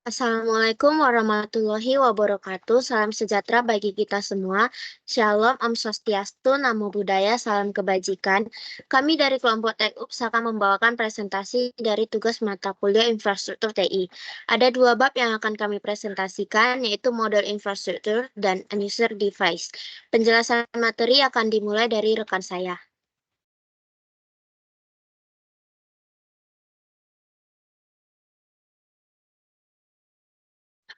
Assalamualaikum warahmatullahi wabarakatuh. Salam sejahtera bagi kita semua. Shalom, Om Swastiastu, Namo Buddhaya, salam kebajikan. Kami dari kelompok TechUps akan membawakan presentasi dari tugas mata kuliah infrastruktur TI. Ada dua bab yang akan kami presentasikan, yaitu model infrastruktur dan user device. Penjelasan materi akan dimulai dari rekan saya.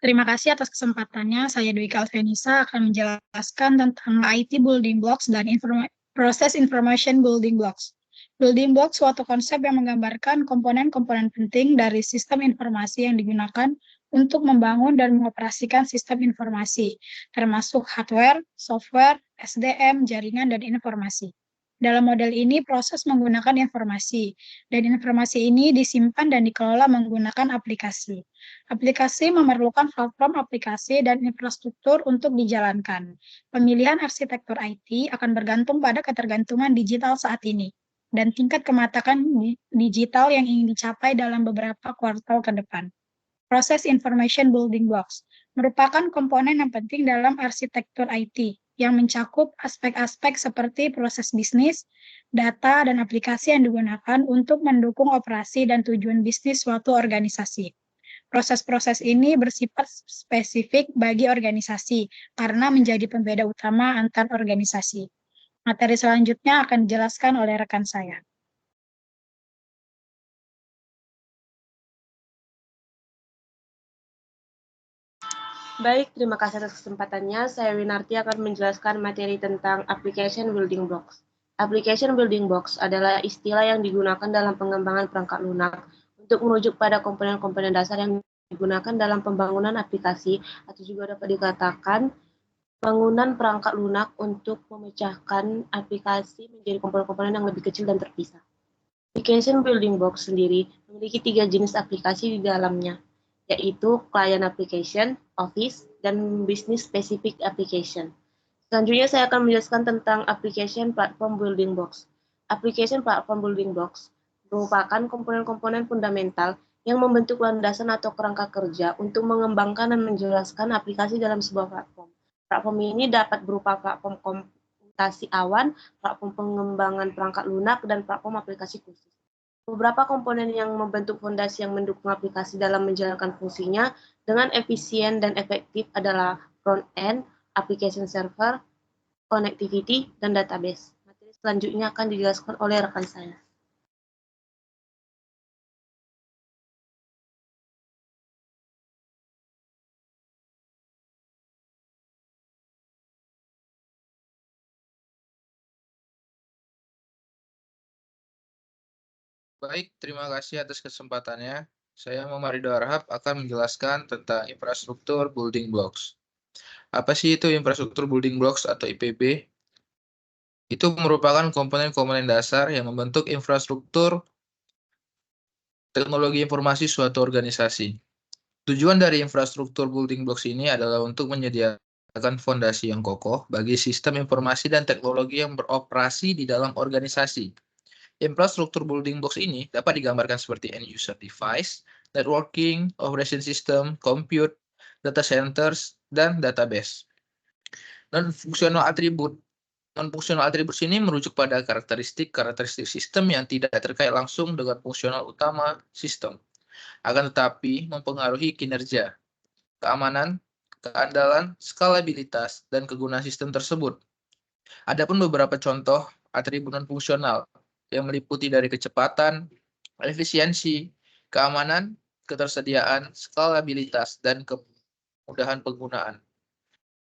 Terima kasih atas kesempatannya. Saya Dwi Kalvenisa akan menjelaskan tentang IT Building Blocks dan proses Information Building Blocks. Building Blocks suatu konsep yang menggambarkan komponen-komponen penting dari sistem informasi yang digunakan untuk membangun dan mengoperasikan sistem informasi, termasuk hardware, software, SDM, jaringan, dan informasi. Dalam model ini, proses menggunakan informasi, dan informasi ini disimpan dan dikelola menggunakan aplikasi. Aplikasi memerlukan platform aplikasi dan infrastruktur untuk dijalankan. Pemilihan arsitektur IT akan bergantung pada ketergantungan digital saat ini dan tingkat kematangan digital yang ingin dicapai dalam beberapa kuartal ke depan. Proses Information Building Blocks merupakan komponen yang penting dalam arsitektur IT yang mencakup aspek-aspek seperti proses bisnis, data, dan aplikasi yang digunakan untuk mendukung operasi dan tujuan bisnis suatu organisasi. Proses-proses ini bersifat spesifik bagi organisasi karena menjadi pembeda utama antar organisasi. Materi selanjutnya akan dijelaskan oleh rekan saya. Baik, terima kasih atas kesempatannya. Saya Winarti akan menjelaskan materi tentang Application Building Blocks. Application Building Blocks adalah istilah yang digunakan dalam pengembangan perangkat lunak untuk merujuk pada komponen-komponen dasar yang digunakan dalam pembangunan aplikasi atau juga dapat dikatakan bangunan perangkat lunak untuk memecahkan aplikasi menjadi komponen-komponen yang lebih kecil dan terpisah. Application Building Blocks sendiri memiliki 3 jenis aplikasi di dalamnya, yaitu Client Application, Office, dan Business Specific Application. Selanjutnya saya akan menjelaskan tentang Application Platform Building Blocks. Application Platform Building Blocks merupakan komponen-komponen fundamental yang membentuk landasan atau kerangka kerja untuk mengembangkan dan menjelaskan aplikasi dalam sebuah platform. Platform ini dapat berupa platform komputasi awan, platform pengembangan perangkat lunak, dan platform aplikasi khusus. Beberapa komponen yang membentuk fondasi yang mendukung aplikasi dalam menjalankan fungsinya dengan efisien dan efektif adalah front-end, application server, connectivity, dan database. Materi selanjutnya akan dijelaskan oleh rekan saya. Baik, terima kasih atas kesempatannya. Saya Momarido Arhab akan menjelaskan tentang infrastruktur building blocks. Apa sih itu infrastruktur building blocks atau IPB? Itu merupakan komponen-komponen dasar yang membentuk infrastruktur teknologi informasi suatu organisasi. Tujuan dari infrastruktur building blocks ini adalah untuk menyediakan fondasi yang kokoh bagi sistem informasi dan teknologi yang beroperasi di dalam organisasi. Infrastruktur building blocks ini dapat digambarkan seperti end user device, networking, operation system, compute, data centers, dan database. Non-fungsional atribut. Non-fungsional atribut ini merujuk pada karakteristik sistem yang tidak terkait langsung dengan fungsional utama sistem, akan tetapi mempengaruhi kinerja, keamanan, keandalan, skalabilitas, dan kegunaan sistem tersebut. Adapun beberapa contoh atribut non-fungsional yang meliputi dari kecepatan, efisiensi, keamanan, ketersediaan, skalabilitas, dan kemudahan penggunaan.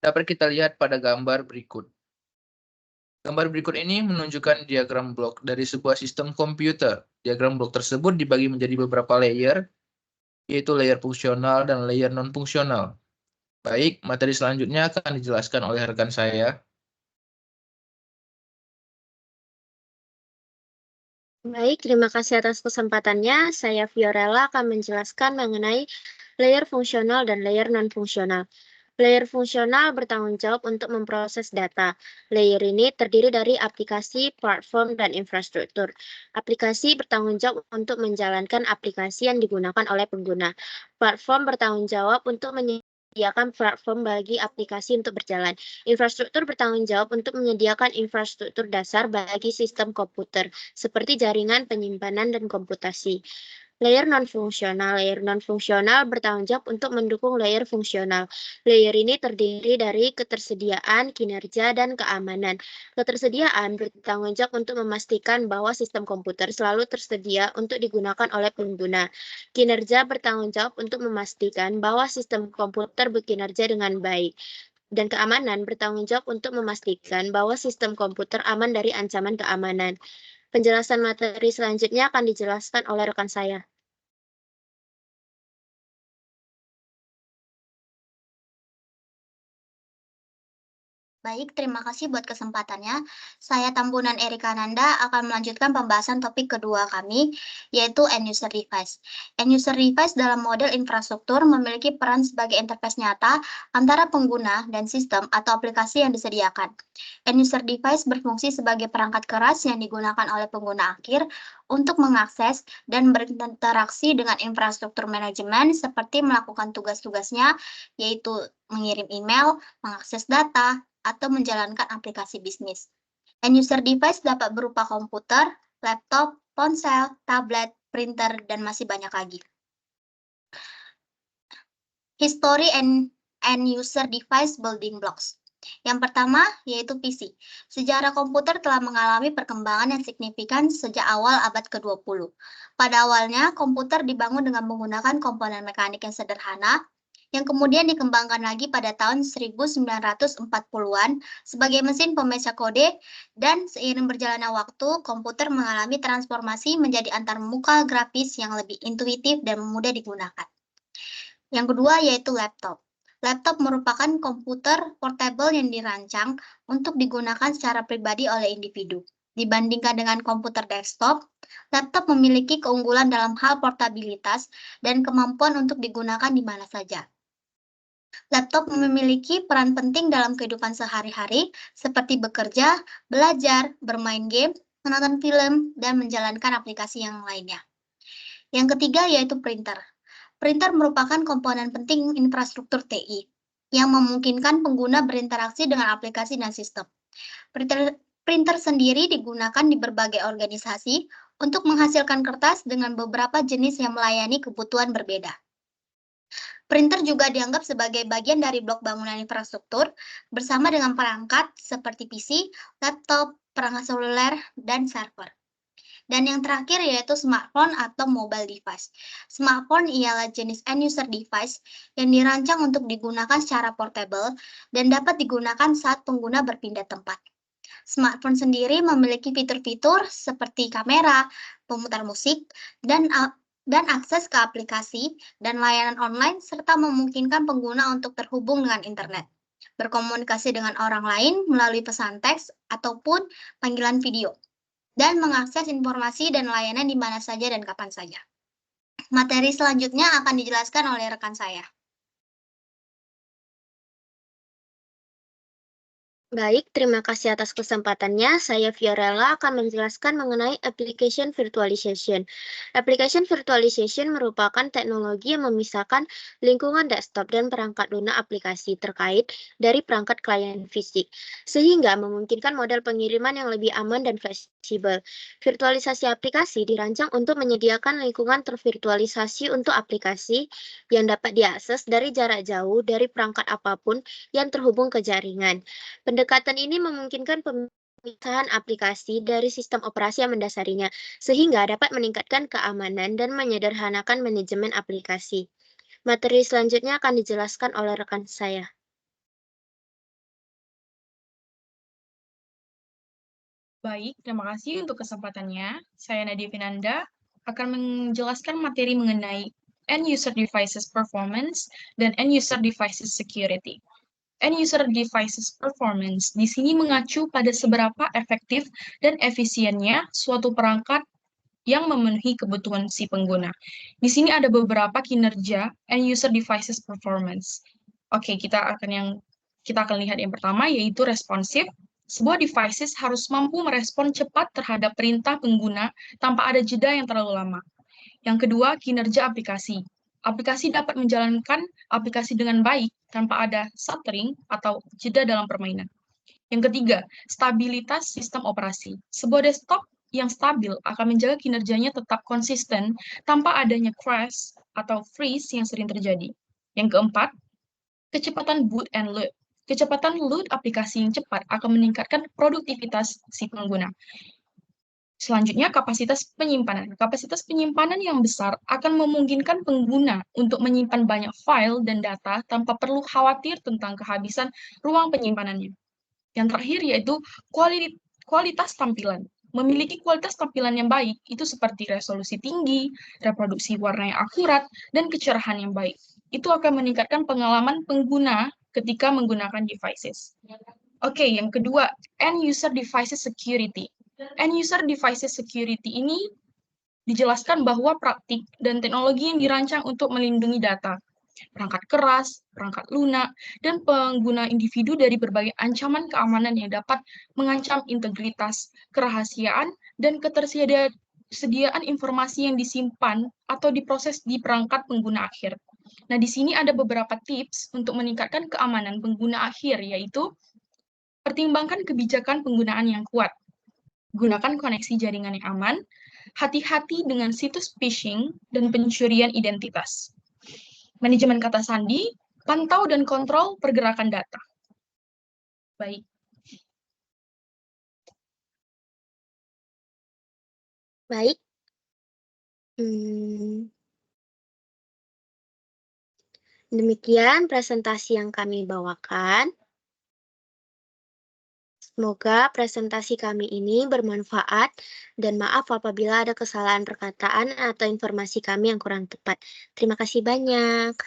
Dapat kita lihat pada gambar berikut. Gambar berikut ini menunjukkan diagram blok dari sebuah sistem komputer. Diagram blok tersebut dibagi menjadi beberapa layer, yaitu layer fungsional dan layer non-fungsional. Baik, materi selanjutnya akan dijelaskan oleh rekan saya. Baik, terima kasih atas kesempatannya. Saya Fiorella akan menjelaskan mengenai layer fungsional dan layer non-fungsional. Layer fungsional bertanggung jawab untuk memproses data. Layer ini terdiri dari aplikasi, platform, dan infrastruktur. Aplikasi bertanggung jawab untuk menjalankan aplikasi yang digunakan oleh pengguna. Platform bertanggung jawab untuk menyediakan platform bagi aplikasi untuk berjalan. Infrastruktur bertanggung jawab untuk menyediakan infrastruktur dasar bagi sistem komputer, seperti jaringan, penyimpanan, dan komputasi. Layer non-fungsional bertanggung jawab untuk mendukung layer fungsional. Layer ini terdiri dari ketersediaan, kinerja, dan keamanan. Ketersediaan bertanggung jawab untuk memastikan bahwa sistem komputer selalu tersedia untuk digunakan oleh pengguna. Kinerja bertanggung jawab untuk memastikan bahwa sistem komputer berkinerja dengan baik. Dan keamanan bertanggung jawab untuk memastikan bahwa sistem komputer aman dari ancaman keamanan. Penjelasan materi selanjutnya akan dijelaskan oleh rekan saya. Baik, terima kasih buat kesempatannya. Saya Tambunan Erika Nanda akan melanjutkan pembahasan topik kedua kami, yaitu end-user device. End-user device dalam model infrastruktur memiliki peran sebagai interface nyata antara pengguna dan sistem atau aplikasi yang disediakan. End-user device berfungsi sebagai perangkat keras yang digunakan oleh pengguna akhir untuk mengakses dan berinteraksi dengan infrastruktur manajemen seperti melakukan tugas-tugasnya, yaitu mengirim email, mengakses data, atau menjalankan aplikasi bisnis. End-user device dapat berupa komputer, laptop, ponsel, tablet, printer, dan masih banyak lagi. History and end-user device building blocks. Yang pertama, yaitu PC. Sejarah komputer telah mengalami perkembangan yang signifikan sejak awal abad ke-20. Pada awalnya, komputer dibangun dengan menggunakan komponen mekanik yang sederhana, yang kemudian dikembangkan lagi pada tahun 1940-an sebagai mesin pembaca kode, dan seiring berjalannya waktu, komputer mengalami transformasi menjadi antarmuka grafis yang lebih intuitif dan mudah digunakan. Yang kedua yaitu laptop. Laptop merupakan komputer portable yang dirancang untuk digunakan secara pribadi oleh individu. Dibandingkan dengan komputer desktop, laptop memiliki keunggulan dalam hal portabilitas dan kemampuan untuk digunakan di mana saja. Laptop memiliki peran penting dalam kehidupan sehari-hari, seperti bekerja, belajar, bermain game, menonton film, dan menjalankan aplikasi yang lainnya. Yang ketiga yaitu printer. Printer merupakan komponen penting infrastruktur TI, yang memungkinkan pengguna berinteraksi dengan aplikasi dan sistem. Printer sendiri digunakan di berbagai organisasi untuk menghasilkan kertas dengan beberapa jenis yang melayani kebutuhan berbeda. Printer juga dianggap sebagai bagian dari blok bangunan infrastruktur bersama dengan perangkat seperti PC, laptop, perangkat seluler, dan server. Dan yang terakhir yaitu smartphone atau mobile device. Smartphone ialah jenis end-user device yang dirancang untuk digunakan secara portable dan dapat digunakan saat pengguna berpindah tempat. Smartphone sendiri memiliki fitur-fitur seperti kamera, pemutar musik, dan akses ke aplikasi dan layanan online serta memungkinkan pengguna untuk terhubung dengan internet, berkomunikasi dengan orang lain melalui pesan teks ataupun panggilan video, dan mengakses informasi dan layanan di mana saja dan kapan saja. Materi selanjutnya akan dijelaskan oleh rekan saya. Baik, terima kasih atas kesempatannya. Saya Fiorella akan menjelaskan mengenai application virtualization. Application virtualization merupakan teknologi yang memisahkan lingkungan desktop dan perangkat lunak aplikasi terkait dari perangkat klien fisik, sehingga memungkinkan model pengiriman yang lebih aman dan fleksibel. Virtualisasi aplikasi dirancang untuk menyediakan lingkungan tervirtualisasi untuk aplikasi yang dapat diakses dari jarak jauh dari perangkat apapun yang terhubung ke jaringan. Pendekatan ini memungkinkan pemisahan aplikasi dari sistem operasi yang mendasarinya, sehingga dapat meningkatkan keamanan dan menyederhanakan manajemen aplikasi. Materi selanjutnya akan dijelaskan oleh rekan saya. Baik, terima kasih untuk kesempatannya. Saya Nadia Vinanda akan menjelaskan materi mengenai end-user devices performance dan end-user devices security. End-user devices performance di sini mengacu pada seberapa efektif dan efisiennya suatu perangkat yang memenuhi kebutuhan si pengguna. Di sini ada beberapa kinerja end-user devices performance. Oke, kita akan lihat yang pertama, yaitu responsif. Sebuah devices harus mampu merespon cepat terhadap perintah pengguna tanpa ada jeda yang terlalu lama. Yang kedua, kinerja aplikasi. Aplikasi dapat menjalankan aplikasi dengan baik tanpa ada stuttering atau jeda dalam permainan. Yang ketiga, stabilitas sistem operasi. Sebuah desktop yang stabil akan menjaga kinerjanya tetap konsisten tanpa adanya crash atau freeze yang sering terjadi. Yang keempat, kecepatan boot and load. Kecepatan load aplikasi yang cepat akan meningkatkan produktivitas si pengguna. Selanjutnya, kapasitas penyimpanan. Kapasitas penyimpanan yang besar akan memungkinkan pengguna untuk menyimpan banyak file dan data tanpa perlu khawatir tentang kehabisan ruang penyimpanannya. Yang terakhir yaitu kualitas tampilan. Memiliki kualitas tampilan yang baik itu seperti resolusi tinggi, reproduksi warna yang akurat, dan kecerahan yang baik. Itu akan meningkatkan pengalaman pengguna ketika menggunakan devices. Oke, yang kedua, end user devices security. End user devices security ini dijelaskan bahwa praktik dan teknologi yang dirancang untuk melindungi data, perangkat keras, perangkat lunak, dan pengguna individu dari berbagai ancaman keamanan yang dapat mengancam integritas, kerahasiaan, dan ketersediaan informasi yang disimpan atau diproses di perangkat pengguna akhir. Nah, di sini ada beberapa tips untuk meningkatkan keamanan pengguna akhir, yaitu pertimbangkan kebijakan penggunaan yang kuat, gunakan koneksi jaringan yang aman, hati-hati dengan situs phishing dan pencurian identitas. Manajemen kata sandi, pantau dan kontrol pergerakan data. Baik. Baik. Demikian presentasi yang kami bawakan. Semoga presentasi kami ini bermanfaat dan maaf apabila ada kesalahan perkataan atau informasi kami yang kurang tepat. Terima kasih banyak.